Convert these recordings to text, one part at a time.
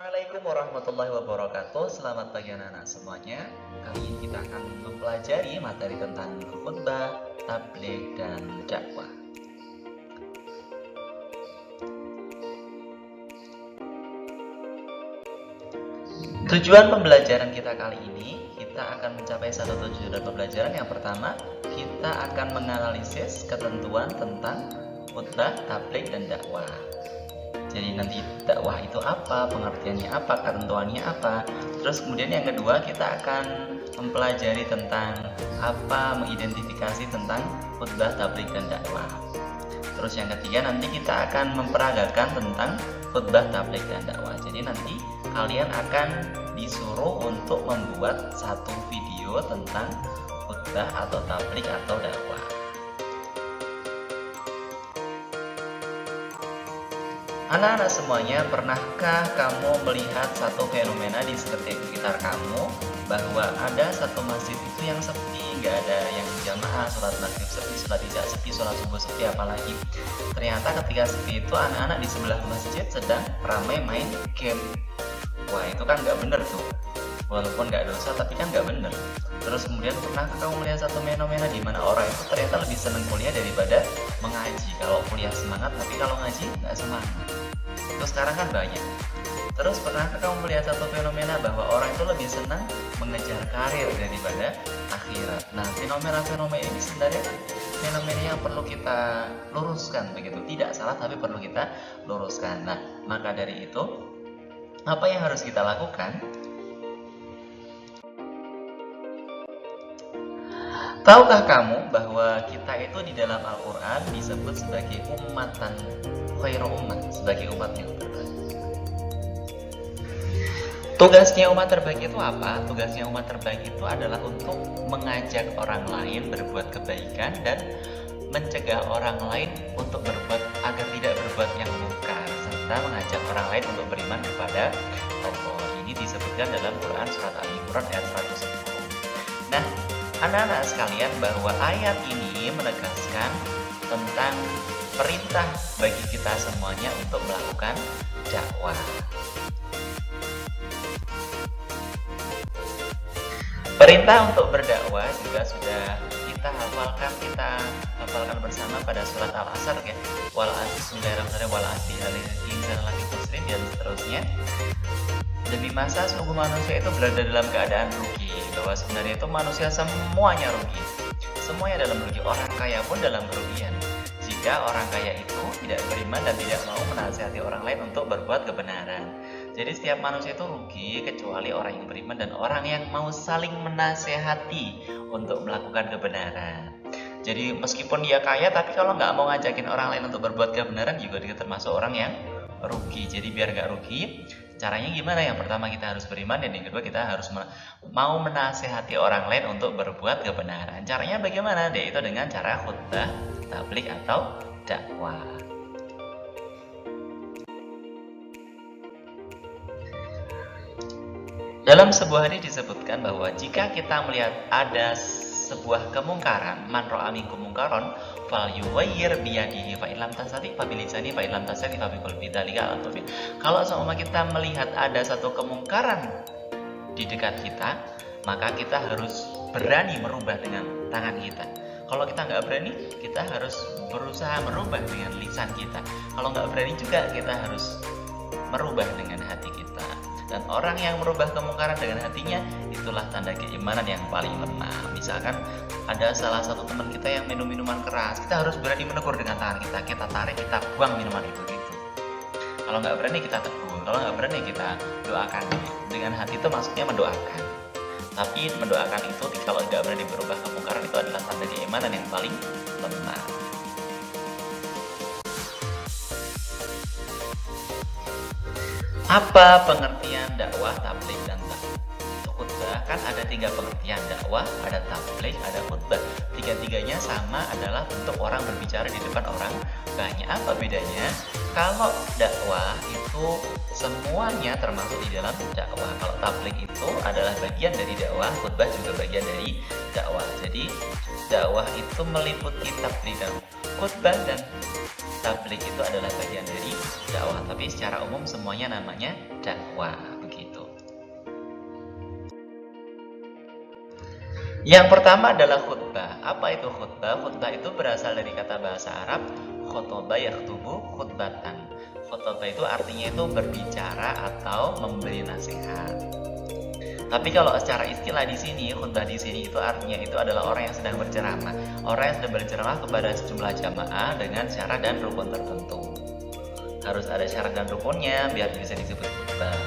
Assalamualaikum warahmatullahi wabarakatuh. Selamat pagi anak-anak semuanya. Kali ini kita akan mempelajari materi tentang khutbah, tabligh, dan dakwah. Tujuan pembelajaran kita kali ini, kita akan mencapai satu tujuan pembelajaran. Yang pertama, kita akan menganalisis ketentuan tentang khutbah, tabligh, dan dakwah. Jadi nanti dakwah itu apa, pengertiannya apa, ketentuannya apa. Terus kemudian yang kedua, kita akan mempelajari tentang apa, mengidentifikasi tentang khutbah, tabligh, dan dakwah. Terus yang ketiga, nanti kita akan memperagakan tentang khutbah, tabligh, dan dakwah. Jadi nanti kalian akan disuruh untuk membuat satu video tentang khutbah atau tabligh atau dakwah. Anak-anak semuanya, pernahkah kamu melihat satu fenomena di sekitar kamu, bahwa ada satu masjid itu yang sepi, nggak ada yang jamaah, sholat maghrib sepi, sholat isya sepi, sholat subuh sepi, apalagi ternyata ketika sepi itu anak-anak di sebelah masjid sedang ramai main game. Wah, itu kan nggak bener tuh. Walaupun nggak dosa, tapi kan nggak bener. Terus kemudian, pernahkah kamu melihat satu fenomena di mana orang itu ternyata lebih senang kuliah daripada mengaji? Kalau kuliah semangat, tapi kalau ngaji nggak semangat. Itu sekarang kan banyak. Terus pernahkah kamu melihat satu fenomena bahwa orang itu lebih senang mengejar karir daripada akhirat? Nah, fenomena-fenomena ini sebenarnya fenomena yang perlu kita luruskan, begitu. Tidak salah, tapi perlu kita luruskan. Nah, maka dari itu, apa yang harus kita lakukan? Tahukah kamu bahwa kita itu di dalam Al-Quran disebut sebagai ummatan khairu ummah, sebagai umat yang terbaik. Tugasnya umat terbaik itu apa? Tugasnya umat terbaik itu adalah untuk mengajak orang lain berbuat kebaikan dan mencegah orang lain untuk berbuat agar tidak berbuat yang mungkar, serta mengajak orang lain untuk beriman kepada Allah. Ini disebutkan dalam Quran surat Al-Imran ayat 110. Nah, anak-anak sekalian, bahwa ayat ini menegaskan tentang perintah bagi kita semuanya untuk melakukan dakwah. Perintah untuk berdakwah juga sudah kita hafalkan bersama pada surat Al-Asr, ya. Wal asri wal asri al-insana lafi khusrin, dan seterusnya. Demi masa sungguh manusia itu berada dalam keadaan rugi, bahwa sebenarnya itu manusia semuanya rugi. Semuanya dalam rugi, orang kaya pun dalam kerugian. Jika orang kaya itu tidak beriman dan tidak mau menasihati orang lain untuk berbuat kebenaran. Jadi setiap manusia itu rugi kecuali orang yang beriman dan orang yang mau saling menasihati untuk melakukan kebenaran. Jadi meskipun dia kaya, tapi kalau nggak mau ngajakin orang lain untuk berbuat kebenaran, juga dia termasuk orang yang rugi. Jadi biar nggak rugi, caranya gimana? Yang pertama, kita harus beriman, dan yang kedua, kita harus mau menasehati orang lain untuk berbuat kebenaran. Caranya bagaimana? Yaitu dengan cara khutbah, tabligh, atau dakwah. Dalam sebuah hadis disebutkan bahwa jika kita melihat ada sebuah kemungkaran, man ra'a minkum munkaron falyughayyir biyadihi fa illam tastati fa bilisani fa illam tastati fa biqalbi dzalika al-tawfiq. Kalau seumpama kita melihat ada satu kemungkaran di dekat kita, maka kita harus berani merubah dengan tangan kita. Kalau kita nggak berani, kita harus berusaha merubah dengan lisan kita. Kalau nggak berani juga, kita harus merubah dengan hati kita. Dan orang yang merubah kemungkaran dengan hatinya, itulah tanda keimanan yang paling lemah. Misalkan ada salah satu teman kita yang minum minuman keras, kita harus berani menegur dengan tangan kita. Kita tarik, kita buang minuman itu gitu. Kalau nggak berani, kita tegur. Kalau nggak berani, kita doakan. Dengan hati itu maksudnya mendoakan. Tapi mendoakan itu, kalau nggak berani berubah kemungkaran, itu adalah tanda keimanan yang paling lemah. Apa pengertian dakwah, tabligh, dan khutbah? Kan ada 3 pengertian: dakwah, ada tabligh, ada khutbah. Tiga-tiganya sama, adalah untuk orang berbicara di depan orang banyak. Apa bedanya? Kalau dakwah itu semuanya termasuk di dalam dakwah. Kalau tabligh itu adalah bagian dari dakwah, khutbah juga bagian dari dakwah. Jadi dakwah itu meliputi tabligh dan khutbah, dan tabligh itu adalah bagian dari dakwah. Tapi secara umum semuanya namanya dakwah, begitu. Yang pertama adalah khutbah. Apa itu khutbah? Khutbah itu berasal dari kata bahasa Arab khotoba yakhtubu khutbatan. Khutbah itu artinya itu berbicara atau memberi nasihat. Tapi kalau secara istilah di sini, khutbah di sini itu artinya itu adalah orang yang sedang berceramah. Orang yang sedang berceramah kepada sejumlah jamaah dengan syarat dan rukun tertentu. Harus ada syarat dan rukunnya biar bisa disebut khutbah.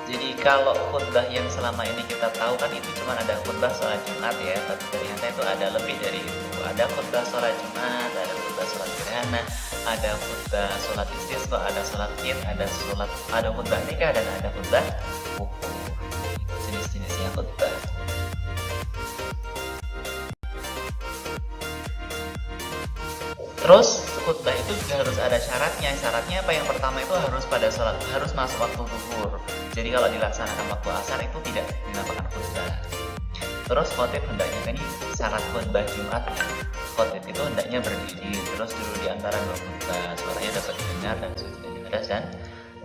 Jadi kalau khutbah yang selama ini kita tahu kan itu cuma ada khutbah sholat Jumat ya, tapi ternyata itu ada lebih dari itu. Ada khutbah sholat Jumat, ada khutbah sholat gerhana, ada khutbah sholat istisqa, ada sholat id, ada khutbah nikah, dan ada khutbah wukuf. Jenis-jenisnya khutbah. Terus khutbah itu juga harus ada syaratnya. Syaratnya apa? Yang pertama itu harus masuk waktu zuhur. Jadi kalau dilaksanakan waktu asar itu tidak dinamakan khutbah. Terus khotib hendaknya, ini syarat khutbah Jumat. Khotib itu hendaknya berdiri, terus duduk di antara dua khutbah, suaranya dapat didengar dan sudah jelas dan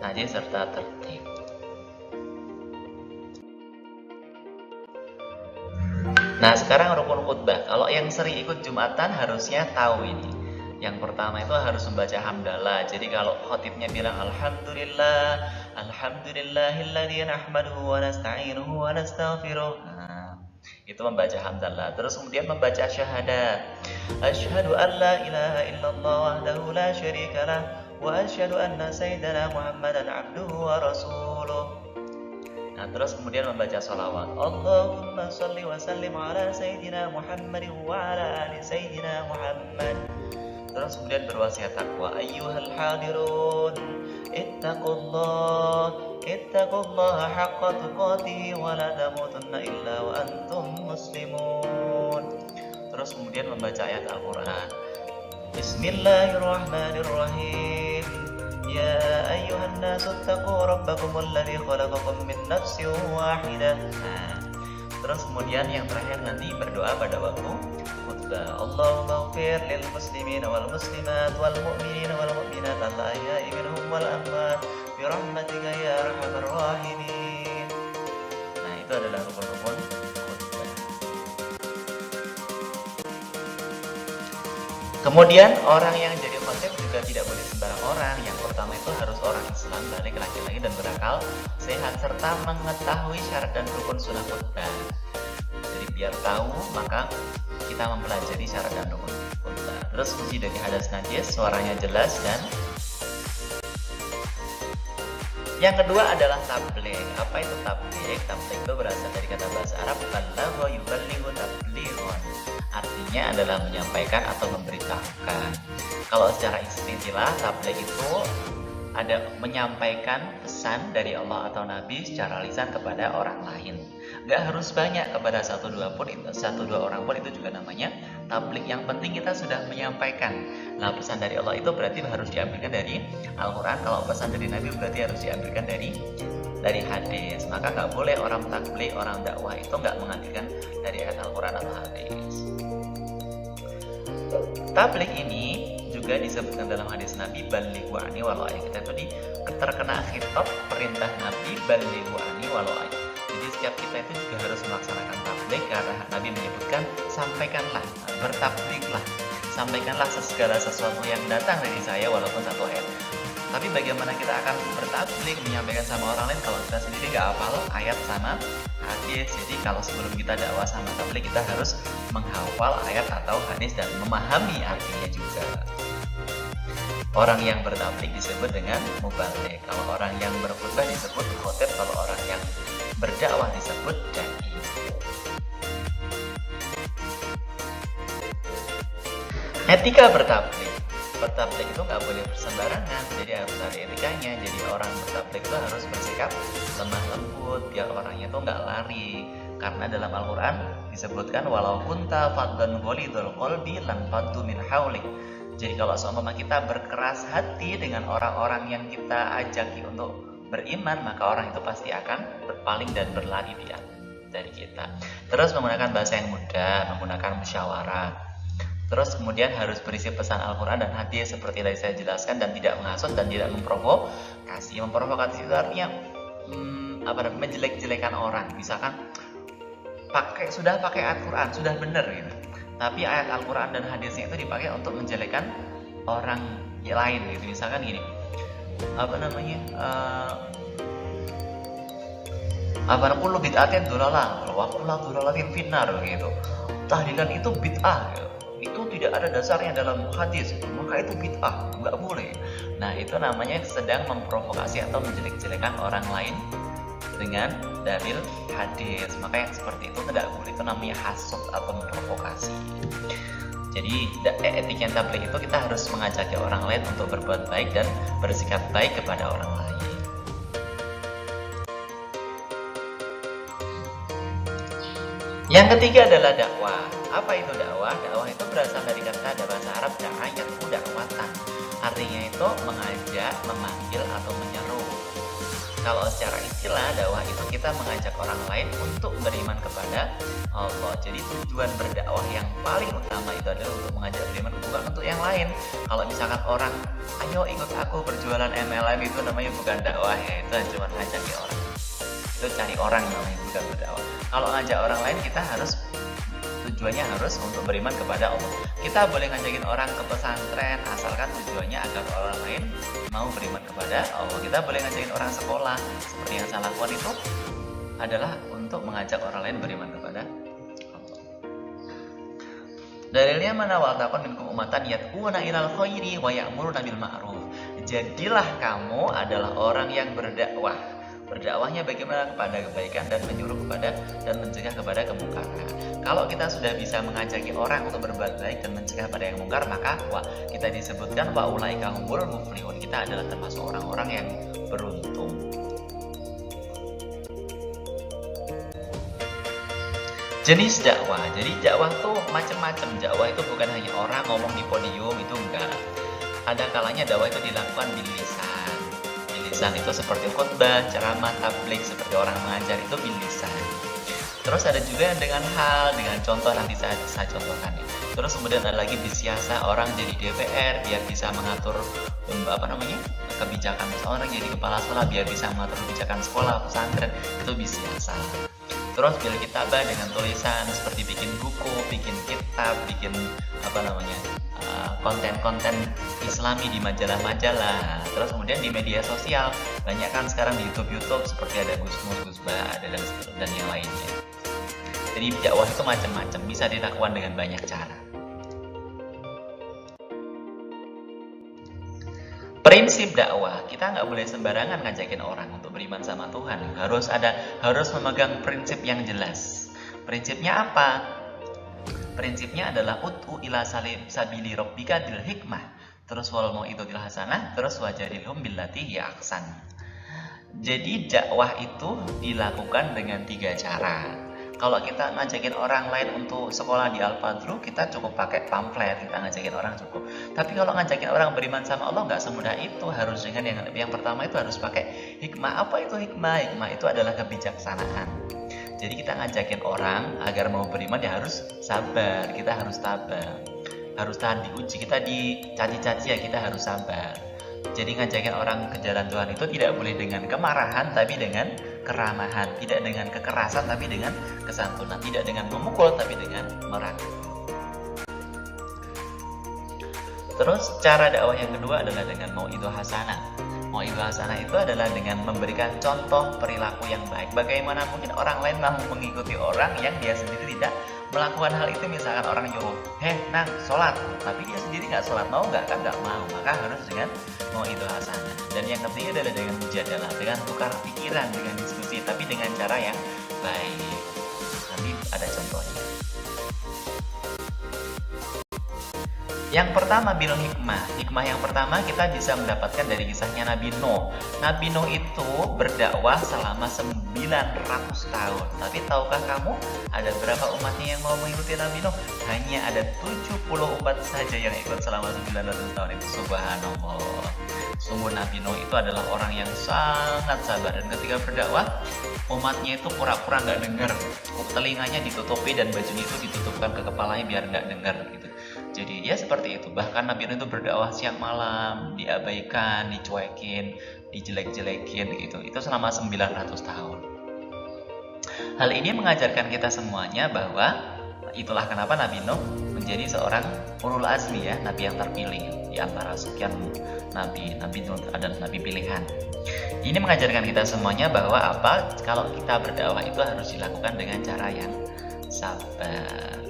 najis serta tertib. Nah sekarang rukun khutbah. Kalau yang sering ikut Jumatan harusnya tahu ini. Yang pertama itu harus membaca hamdalah. Jadi kalau khotibnya bilang alhamdulillah, alhamdulillahilladzi nahmaduhu wa nasta'inuhu wa nastaghfiruh. Nah, itu membaca hamdalah. Terus kemudian membaca syahadat. Asyhadu an la ilaha illallah wahdahu la syarikalah wa asyhadu anna sayyidana Muhammadan abduhu wa rasuluh. Nah, terus kemudian membaca sholawat. Allahumma sholli wa sallim ala sayyidina Muhammadin wa ala ali sayyidina Muhammad. Terus kemudian berwasiat takwa. Ayyuhal hadirun ittaqullaha haqqa tuqatih wa la tamutunna illa wa antum muslimun. Terus kemudian membaca ayat Al-Qur'an. Bismillahirrahmanirrahim. Ya ayyuhan nasu ittaqu rabbakum alladzi khalaqakum min nafsin wahidah. Nah, terus kemudian yang terakhir nanti berdoa pada waktu khutbah. Allahumma ighfir lil muslimin wal muslimat wal mu'minin wal mu'minat al-ahya'i minhum wal amwat bi rahmatika ya arhamar rahimin. Nah, itu adalah rukun-rukun khutbah. Kemudian orang yang jadi khotib juga tidak boleh sembarang orang. Yang pertama itu harus orang Islam, balik laki-laki dan berakal sehat, serta mengetahui syarat dan rukun sunnah khutbah. Jadi biar tahu maka kita mempelajari syarat dan rukun khutbah. Terus suci dari hadas najis, suaranya jelas, dan yang kedua adalah tabligh. Apa itu tabligh? Tabligh itu berasal dari kata bahasa Arab balagha yuballighu tablighon. Artinya adalah menyampaikan atau memberitahukan. Kalau secara istilah tabligh itu ada menyampaikan pesan dari Allah atau Nabi secara lisan kepada orang lain. Gak harus banyak, kepada satu dua orang pun itu juga namanya tabligh. Yang penting kita sudah menyampaikan. Nah, pesan dari Allah itu berarti harus diambilkan dari Al-Quran. Kalau pesan dari Nabi berarti harus diambilkan dari hadis. Maka nggak boleh orang tabligh, orang dakwah itu nggak mengambilkan dari ayat Al-Quran atau hadis. Tabligh ini juga disebutkan dalam hadis Nabi balighu anni walau ayat. Kita itu terkena khitab perintah Nabi balighu anni walau ayat. Jadi setiap kita itu juga harus melaksanakan tabligh, karena Nabi menyebutkan sampaikanlah, bertabliglah, sampaikanlah segala sesuatu yang datang dari saya walaupun satu ayat. Tapi bagaimana kita akan bertabligh, menyampaikan sama orang lain kalau kita sendiri nggak hafal ayat sama hadis? Jadi kalau sebelum kita dakwah sama tabligh, kita harus menghafal ayat atau hadis dan memahami artinya juga. Orang yang bertabligh disebut dengan mubaligh. Kalau orang yang berkhutbah disebut khotib. Kalau orang yang berdakwah disebut dai. Etika bertabligh. Bertabligh itu nggak boleh bersembarangan, jadi harus ada etikanya. Jadi orang bertabligh itu harus bersikap lemah lembut, biar orangnya itu nggak lari. Karena dalam Al-Quran disebutkan walau kunta faddan ghalidul qalbi lan faddu min haulik. Jadi kalau seumpama kita berkeras hati dengan orang-orang yang kita ajaki untuk beriman, maka orang itu pasti akan berpaling dan berlari dari kita. Terus menggunakan bahasa yang mudah, menggunakan musyawarah. Terus kemudian harus berisi pesan Al-Quran dan hadis seperti tadi saya jelaskan, dan tidak menghasut dan tidak memprovokasi. Memprovokasi itu artinya menjelek-jelekan orang. Misalkan sudah pakai Al-Quran, sudah benar gitu, tapi ayat Al-Quran dan hadisnya itu dipakai untuk menjelekkan orang lain gitu. Misalkan gini, kullu bid'atin dolalah wa kullu dolalatin finnar gitu. Tahlilan itu bid'ah gitu. Itu tidak ada dasarnya dalam hadis, maka itu bid'ah, nggak boleh. Nah, itu namanya sedang memprovokasi atau menjelek-jelekan orang lain dengan dalil hadis. Maka yang seperti itu tidak boleh, itu namanya hasud atau memprovokasi. Jadi etika tabligh itu kita harus mengajak orang lain untuk berbuat baik dan bersikap baik kepada orang lain. Yang ketiga adalah dakwah. Apa itu dakwah? Dakwah itu berasal dari kata bahasa Arab da'ayat dakwatan. Artinya itu mengajak, memanggil atau menyeru. Kalau secara istilah, dakwah itu kita mengajak orang lain untuk beriman kepada Allah. Jadi tujuan berdakwah yang paling utama itu adalah untuk mengajak beriman, bukan untuk yang lain. Kalau misalkan orang, ayo ikut aku berjualan MLM, itu namanya bukan dakwah ya, itu cuma ngajak orang. Itu cari orang namanya, bukan berdakwah. Kalau ngajak orang lain, kita harus tujuannya harus untuk beriman kepada Allah. Kita boleh ngajakin orang ke pesantren asalkan tujuannya agar orang lain mau beriman kepada Allah. Kita boleh ngajakin orang sekolah, seperti yang saya lakukan itu adalah untuk mengajak orang lain beriman kepada Allah. Dalilnya mana? Wa taqun minkum ummatan yad'una ilal khairi wa ya'muruna bil ma'ruf. Jadilah kamu adalah orang yang berdakwah. Berdakwahnya bagaimana? Kepada kebaikan dan menyuruh kepada dan mencegah kepada kemungkaran. Kalau kita sudah bisa mengajaki orang untuk berbuat baik dan mencegah pada yang mungkar, maka kita disebutkan wa ulaika humul muflihun. Kita adalah termasuk orang-orang yang beruntung. Jenis dakwah. Jadi dakwah tuh macam-macam. Dakwah itu bukan hanya orang ngomong di podium, itu enggak. Ada kalanya dakwah itu dilakukan bil lisan. Lisan itu seperti khutbah, ceramah, tabligh, seperti orang mengajar, itu bil lisan. Terus ada juga dengan hal, dengan contoh, nanti saya contohkan ya. Terus kemudian ada lagi bisiasa, orang jadi DPR biar bisa mengatur kebijakan. Orang jadi kepala sekolah biar bisa mengatur kebijakan sekolah, pesantren, itu bisiasa. Terus bil kitabah, dengan tulisan seperti bikin buku, bikin kitab, bikin konten-konten Islami di majalah-majalah. Terus kemudian di media sosial, banyak kan sekarang di YouTube seperti ada Gus Bah, ada dan yang lainnya. Jadi dakwah itu macam-macam, bisa dilakukan dengan banyak cara. Prinsip dakwah, kita nggak boleh sembarangan ngajakin orang untuk beriman sama Tuhan. Harus memegang prinsip yang jelas. Prinsipnya apa? Prinsipnya adalah ut'u ila sabili rabbika bil hikmah. Terus wal mau'izatil hasanah, terus wajadilhum billati hiya ahsan. Jadi dakwah itu dilakukan dengan 3 cara. Kalau kita ngajakin orang lain untuk sekolah di Al-Fadlu, kita cukup pakai pamflet, kita ngajakin orang cukup. Tapi kalau ngajakin orang beriman sama Allah, nggak semudah itu. Harus dengan yang pertama itu harus pakai hikmah. Apa itu hikmah? Hikmah itu adalah kebijaksanaan. Jadi kita ngajakin orang agar mau beriman, ya harus sabar. Kita harus sabar, harus tahan diuji. Kita dicaci-caci, ya kita harus sabar. Jadi ngajakin orang ke jalan Tuhan itu tidak boleh dengan kemarahan, tapi dengan keramahan. Tidak dengan kekerasan, tapi dengan kesantunan. Tidak dengan memukul, tapi dengan merangkul. Terus cara dakwah yang kedua adalah dengan mau'izah hasanah. Mau'izah hasanah itu adalah dengan memberikan contoh perilaku yang baik. Bagaimana mungkin orang lain mau mengikuti orang yang dia sendiri tidak melakukan hal itu. Misalkan orang nyuruh, nang sholat, tapi dia sendiri nggak sholat, mau nggak? Kan nggak mau. Maka harus dengan mau'izah hasanah. Dan yang ketiga adalah dengan mujadalah, dengan tukar pikiran, dengan diskusi, tapi dengan cara yang baik. Nanti ada contohnya. Yang pertama bil hikmah. Hikmah yang pertama kita bisa mendapatkan dari kisahnya Nabi Nuh. Nabi Nuh itu berdakwah selama 900 tahun. Tapi tahukah kamu ada berapa umatnya yang mau mengikuti Nabi Nuh? Hanya ada 70 umat saja yang ikut selama 900 tahun itu. Subhanallah. Sungguh Nabi Nuh itu adalah orang yang sangat sabar, dan ketika berdakwah umatnya itu pura-pura nggak dengar, telinganya ditutupi dan bajunya itu ditutupkan ke kepalanya biar nggak dengar gitu. Jadi ya seperti itu. Bahkan Nabi Nuh itu berdakwah siang malam, diabaikan, dicuekin, dijelek-jelekin gitu. Itu selama 900 tahun. Hal ini mengajarkan kita semuanya bahwa itulah kenapa Nabi Nuh menjadi seorang ulul azmi ya, nabi yang terpilih di antara sekian nabi. Nabi Nuh adalah nabi pilihan. Ini mengajarkan kita semuanya bahwa apa? Kalau kita berdakwah itu harus dilakukan dengan cara yang sabar.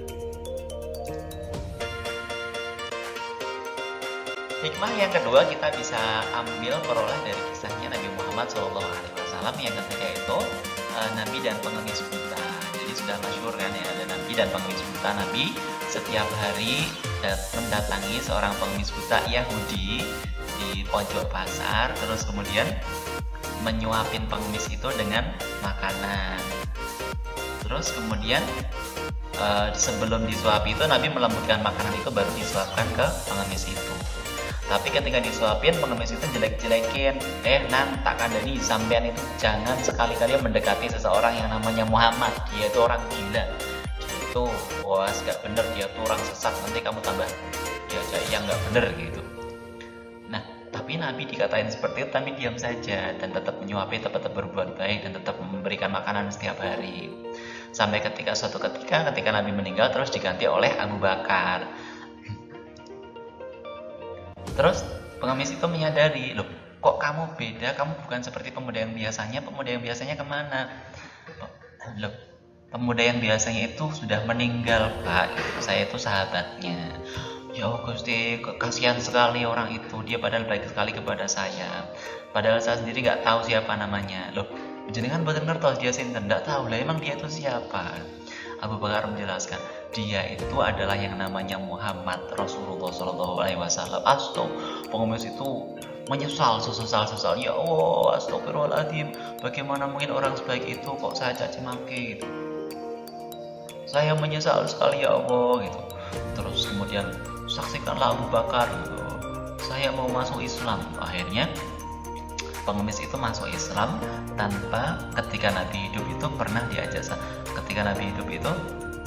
Hikmah yang kedua kita bisa ambil peroleh dari kisahnya Nabi Muhammad SAW yang ketika itu Nabi dan pengemis buta. Jadi sudah masyhur kan ya, ada Nabi dan pengemis buta. Nabi setiap hari mendatangi seorang pengemis buta Yahudi di pojok pasar, terus kemudian menyuapin pengemis itu dengan makanan. Terus kemudian sebelum disuapi itu Nabi melembutkan makanan itu baru disuapkan ke pengemis itu. Tapi ketika disuapin pengemis itu jelek-jelekin, Nan tak kandani sampean itu jangan sekali-kali mendekati seseorang yang namanya Muhammad, dia itu orang gila, dia itu was gak bener, dia tuh orang sesat, nanti kamu tambah diajak yang gak bener gitu. Nah tapi Nabi dikatain seperti itu, tapi diam saja dan tetap menyuapi, tetap berbuat baik dan tetap memberikan makanan setiap hari. Sampai suatu ketika Nabi meninggal terus diganti oleh Abu Bakar. Terus pengemis itu menyadari, loh kok kamu beda, kamu bukan seperti pemuda yang biasanya kemana? Loh, pemuda yang biasanya itu sudah meninggal Pak, saya itu sahabatnya. Ya Gusti, kasihan sekali orang itu, dia padahal baik sekali kepada saya, padahal saya sendiri nggak tahu siapa namanya. Loh, jenengan bener toh dia sinten, nggak tahu lah, emang dia itu siapa? Abu Bakar menjelaskan, dia itu adalah yang namanya Muhammad Rasulullah SAW. Pengemis itu menyesal, sesal. Ya Allah, astagfirullahaladzim, bagaimana mungkin orang sebaik itu kok saya caci maki gitu. Saya menyesal sekali ya Allah gitu. Terus kemudian saksikanlah Abu Bakar gitu, saya mau masuk Islam. Akhirnya pengemis itu masuk Islam tanpa ketika Nabi hidup itu pernah diajak. Ketika Nabi hidup itu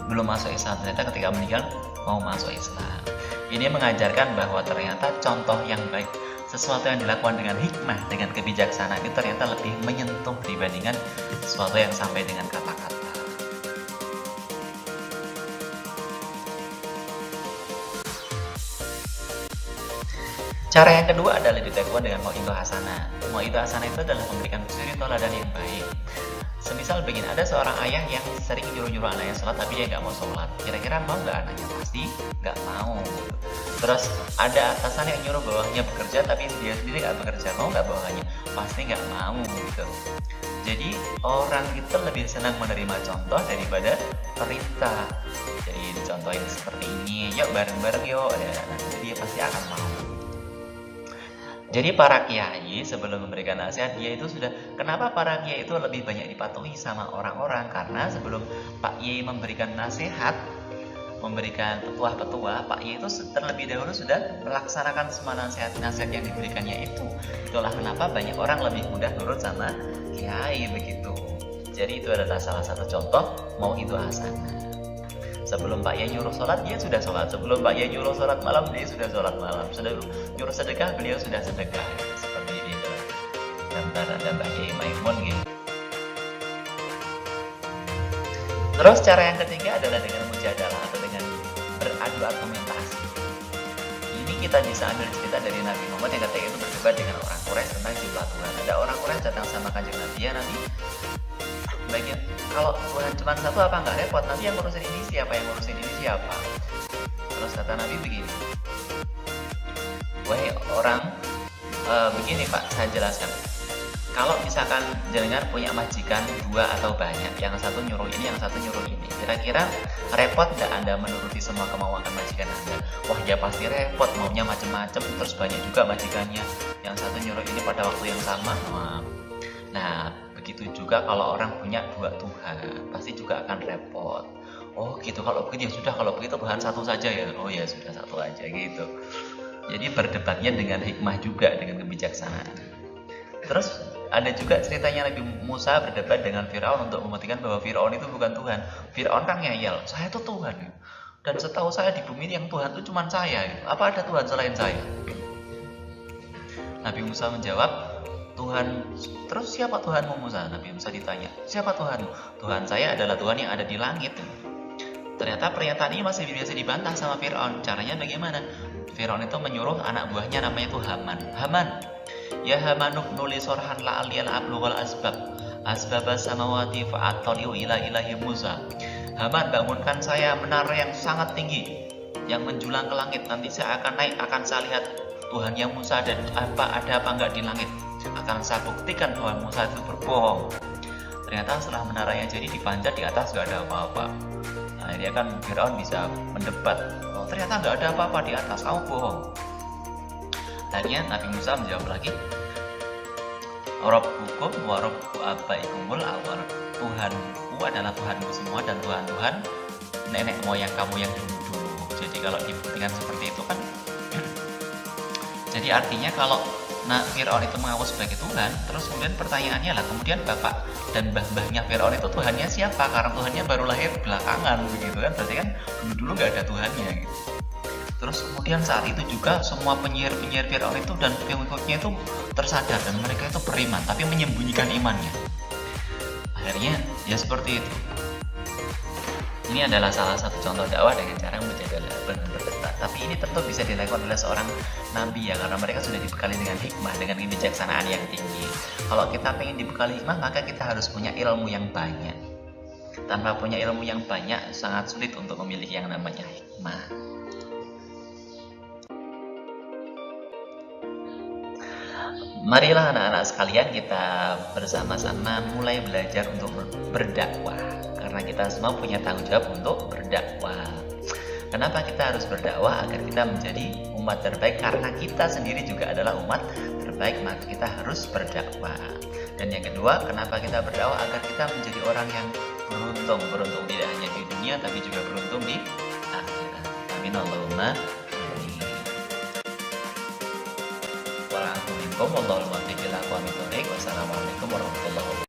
belum masuk Islam, ternyata ketika meninggal mau masuk Islam. Ini mengajarkan bahwa ternyata contoh yang baik, sesuatu yang dilakukan dengan hikmah, dengan kebijaksanaan itu ternyata lebih menyentuh dibandingkan sesuatu yang sampai dengan kata-kata. Cara yang kedua adalah dilakukan dengan mau'idhah hasanah. Mau'idhah hasanah itu adalah memberikan suri teladan yang baik. Semisal begini, ada seorang ayah yang sering nyuruh-nyuruh anaknya sholat tapi dia nggak mau sholat. Kira-kira mau nggak anaknya? Pasti nggak mau. Terus ada atasan yang nyuruh bawahnya bekerja tapi dia sendiri nggak bekerja. Mau nggak bawahnya? Pasti nggak mau gitu. Jadi orang itu lebih senang menerima contoh daripada perintah. Jadi dicontohin seperti ini, yuk bareng-bareng yuk. Nanti dia pasti akan mau. Jadi para kiai sebelum memberikan nasihat, dia itu sudah, kenapa para kiai itu lebih banyak dipatuhi sama orang-orang? Karena sebelum Pak Kiai memberikan nasihat, memberikan petuah-petuah, Pak Kiai itu terlebih dahulu sudah melaksanakan semua nasihat yang diberikannya itu. Itulah kenapa banyak orang lebih mudah nurut sama kiai begitu. Jadi itu adalah salah satu contoh mau'idhah hasanah. Sebelum Pak Yai nyuruh sholat, dia sudah sholat. Sebelum Pak Yai nyuruh sholat malam, dia sudah sholat malam. Sudah nyuruh sedekah, beliau sudah sedekah. Seperti ini dalam gambaran dan Pak Yai Maimun gitu. Terus cara yang ketiga adalah dengan mujadalah atau dengan beradu argumentasi. Ini kita bisa ambil cerita dari Nabi Muhammad yang ketika itu berdebat dengan orang Quraisy tentang jumlah Tuhan. Ada orang Quraisy datang sama Kanjeng Nabi, ya Nabi, bagian kalau Tuhan cuma satu apa nggak repot, nanti yang ngurusin ini siapa, Terus kata Nabi begini, wahai orang, begini Pak, saya jelaskan, kalau misalkan jenengan punya majikan dua atau banyak, yang satu nyuruh ini, yang satu nyuruh ini, kira-kira repot nggak Anda menuruti semua kemauan majikan Anda? Wah ya pasti repot, maunya macam-macam, terus banyak juga majikannya, yang satu nyuruh ini pada waktu yang sama. Nah begitu juga kalau orang punya dua Tuhan, pasti juga akan repot. Oh gitu, kalau begitu ya sudah, kalau begitu Tuhan satu saja ya. Oh ya sudah, satu aja gitu. Jadi berdebatnya dengan hikmah juga, dengan kebijaksanaan. Terus ada juga ceritanya Nabi Musa berdebat dengan Firaun untuk membuktikan bahwa Firaun itu bukan Tuhan. Firaun kan ngeyel, saya itu Tuhan. Dan setahu saya di bumi yang Tuhan itu cuma saya. Apa ada Tuhan selain saya? Nabi Musa menjawab, Tuhan. Terus siapa Tuhanmu Musa? Nabi Musa ditanya, siapa Tuhanmu? Tuhan saya adalah Tuhan yang ada di langit. Ternyata pernyataan ini masih biasa dibantah sama Firaun. Caranya bagaimana? Firaun itu menyuruh anak buahnya namanya itu Haman. Haman, ya Hamanuk nulis sorhan la aliyal ablughal asbab samawati fa'attali'u ila ilahi Musa. Haman, bangunkan saya menara yang sangat tinggi yang menjulang ke langit. Nanti saya akan naik, akan saya lihat Tuhan yang Musa dan ada apa enggak di langit. Akan saya buktikan bahwa Musa itu berbohong. Ternyata setelah menaranya jadi dipanjat, di atas gak ada apa-apa. Akhirnya kan Firaun bisa mendebat, oh ternyata nggak ada apa-apa di atas, kamu bohong. Akhirnya Nabi Musa menjawab lagi, Rabbukum wa rabbu abaikumul awwal. Tuhanku adalah Tuhanmu semua dan Tuhan-Tuhan nenek moyang kamu yang dulu-dulu. Jadi kalau dibuktikan seperti itu kan jadi artinya kalau Firaun itu mengaku sebagai Tuhan, terus kemudian pertanyaannya lah, kemudian bapak dan mbah-mbahnya Firaun itu Tuhannya siapa? Karena Tuhannya baru lahir belakangan begitu kan, berarti kan dulu nggak ada Tuhannya gitu. Terus kemudian saat itu juga semua penyihir-penyihir Firaun itu dan pengikutnya itu tersadar dan mereka itu beriman tapi menyembunyikan imannya. Akhirnya ya seperti itu. Ini adalah salah satu contoh dakwah dengan cara menjaga berdebat. Tapi ini tentu bisa dilakukan oleh seorang nabi ya, karena mereka sudah dibekali dengan hikmah, dengan kebijaksanaan yang tinggi. Kalau kita pengen dibekali hikmah, maka kita harus punya ilmu yang banyak. Tanpa punya ilmu yang banyak, sangat sulit untuk memiliki yang namanya hikmah. Marilah anak-anak sekalian, kita bersama-sama mulai belajar untuk berdakwah. Karena kita semua punya tanggung jawab untuk berdakwah. Kenapa kita harus berdakwah? Agar kita menjadi umat terbaik. Karena kita sendiri juga adalah umat terbaik, maka kita harus berdakwah. Dan yang kedua, kenapa kita berdakwah? Agar kita menjadi orang yang beruntung. Beruntung tidak hanya di dunia, tapi juga beruntung di akhirat. Amin Allahumma amin. Wassalamualaikum warahmatullahi wabarakatuh.